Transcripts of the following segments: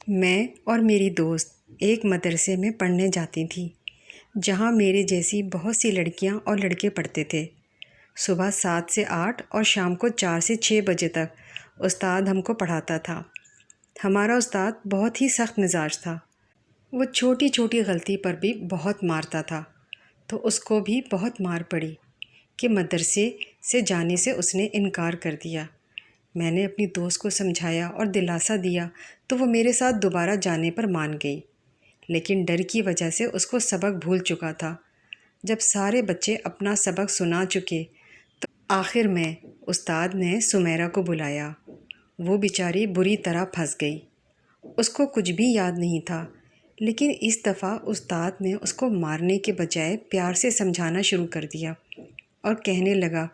میں اور میری دوست ایک مدرسے میں پڑھنے جاتی تھیں جہاں میرے جیسی بہت سی لڑکیاں اور لڑکے پڑھتے تھے۔ صبح 7 سے 8 اور شام کو 4 سے 6 بجے تک استاد ہم کو پڑھاتا تھا۔ ہمارا استاد بہت ہی سخت مزاج تھا۔ وہ چھوٹی چھوٹی غلطی پر بھی بہت مارتا تھا، تو اس کو بھی بہت مار پڑی کہ مدرسے سے جانے سے اس نے انکار کر دیا۔ میں نے اپنی دوست کو سمجھایا اور دلاسا دیا تو وہ میرے ساتھ دوبارہ جانے پر مان گئی، لیکن ڈر کی وجہ سے اس کو سبق بھول چکا تھا۔ جب سارے بچے اپنا سبق سنا چکے تو آخر میں استاد نے سمیرہ کو بلایا۔ وہ بیچاری بری طرح پھنس گئی۔ اس کو کچھ بھی یاد نہیں تھا، لیکن اس دفعہ استاد نے اس کو مارنے کے بجائے پیار سے سمجھانا شروع کر دیا اور کہنے لگا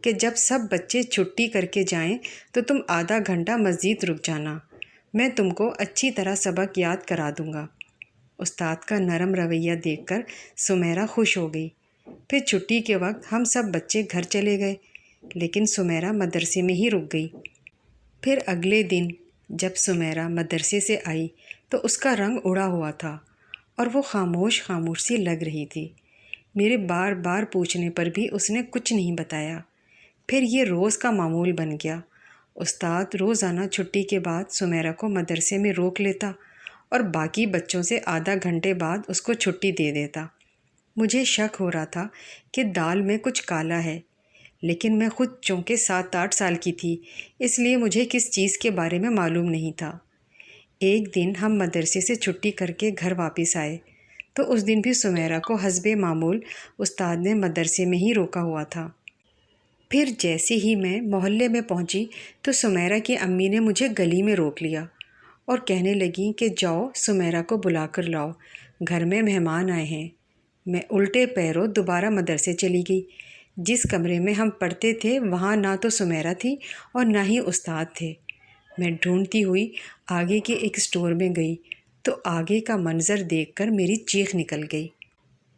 کہ جب سب بچے چھٹی کر کے جائیں تو تم آدھا گھنٹہ مزید رک جانا، میں تم کو اچھی طرح سبق یاد کرا دوں گا۔ استاد کا نرم رویہ دیکھ کر سمیرہ خوش ہو گئی۔ پھر چھٹی کے وقت ہم سب بچے گھر چلے گئے، لیکن سمیرہ مدرسے میں ہی رک گئی۔ پھر اگلے دن جب سمیرہ مدرسے سے آئی تو اس کا رنگ اڑا ہوا تھا اور وہ خاموش خاموش سی لگ رہی تھی۔ میرے بار بار پوچھنے پر بھی اس نے کچھ نہیں بتایا۔ پھر یہ روز کا معمول بن گیا۔ استاد روزانہ چھٹی کے بعد سمیرہ کو مدرسے میں روک لیتا اور باقی بچوں سے آدھا گھنٹے بعد اس کو چھٹی دے دیتا۔ مجھے شک ہو رہا تھا کہ دال میں کچھ کالا ہے، لیکن میں خود چونکہ 7-8 سال کی تھی، اس لیے مجھے کس چیز کے بارے میں معلوم نہیں تھا۔ ایک دن ہم مدرسے سے چھٹی کر کے گھر واپس آئے تو اس دن بھی سمیرہ کو حسب معمول استاد نے مدرسے میں ہی روکا ہوا تھا۔ پھر جیسے ہی میں محلے میں پہنچی تو سمیرہ کی امی نے مجھے گلی میں روک لیا اور کہنے لگیں کہ جاؤ سمیرہ کو بلا کر لاؤ، گھر میں مہمان آئے ہیں۔ میں الٹے پیروں دوبارہ مدرسے چلی گئی۔ جس کمرے میں ہم پڑھتے تھے وہاں نہ تو سمیرہ تھی اور نہ ہی استاد تھے۔ میں ڈھونڈتی ہوئی آگے کے ایک اسٹور میں گئی تو آگے کا منظر دیکھ کر میری چیخ نکل گئی۔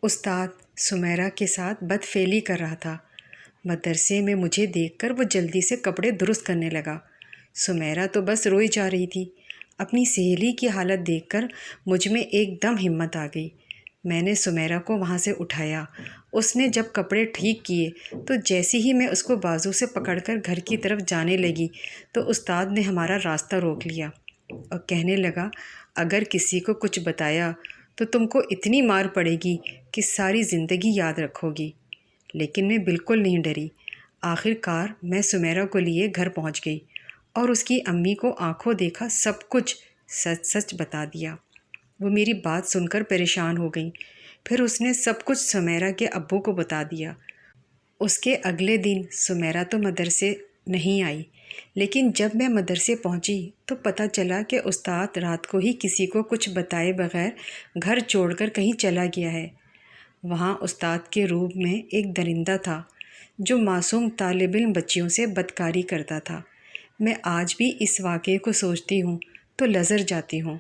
استاد سمیرہ کے ساتھ بدفعلی کر رہا تھا۔ مدرسے میں مجھے دیکھ کر وہ جلدی سے کپڑے درست کرنے لگا۔ سمیرہ تو بس روئی جا رہی تھی۔ اپنی سہیلی کی حالت دیکھ کر مجھ میں ایک دم ہمت آ گئی۔ میں نے سمیرہ کو وہاں سے اٹھایا۔ اس نے جب کپڑے ٹھیک کیے تو جیسے ہی میں اس کو بازو سے پکڑ کر گھر کی طرف جانے لگی تو استاد نے ہمارا راستہ روک لیا اور کہنے لگا اگر کسی کو کچھ بتایا تو تم کو اتنی مار پڑے گی کہ ساری زندگی یاد رکھو گی۔ لیکن میں بالکل نہیں ڈری۔ آخر کار میں سمیرہ کو لیے گھر پہنچ گئی اور اس کی امی کو آنکھوں دیکھا سب کچھ سچ سچ بتا دیا۔ وہ میری بات سن کر پریشان ہو گئیں۔ پھر اس نے سب کچھ سمیرہ کے ابو کو بتا دیا۔ اس کے اگلے دن سمیرہ تو مدرسے نہیں آئی، لیکن جب میں مدرسے پہنچی تو پتہ چلا کہ استاد رات کو ہی کسی کو کچھ بتائے بغیر گھر چھوڑ کر کہیں چلا گیا ہے۔ وہاں استاد کے روم میں ایک درندہ تھا جو معصوم طالب علم بچیوں سے بدکاری کرتا تھا۔ میں آج بھی اس واقعے کو سوچتی ہوں تو لرز جاتی ہوں۔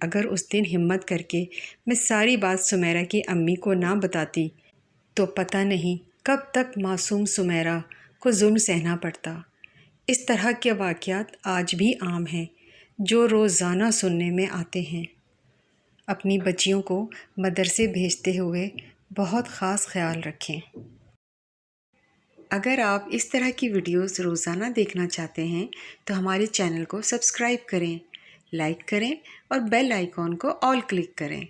اگر اس دن ہمت کر کے میں ساری بات سمیرہ کی امی کو نہ بتاتی تو پتہ نہیں کب تک معصوم سمیرہ کو ظلم سہنا پڑتا۔ اس طرح کے واقعات آج بھی عام ہیں جو روزانہ سننے میں آتے ہیں۔ اپنی بچیوں کو مدرسے بھیجتے ہوئے بہت خاص خیال رکھیں۔ اگر آپ اس طرح کی ویڈیوز روزانہ دیکھنا چاہتے ہیں تو ہمارے چینل کو سبسکرائب کریں، لائک کریں اور بیل آئیکن کو آل کلک کریں۔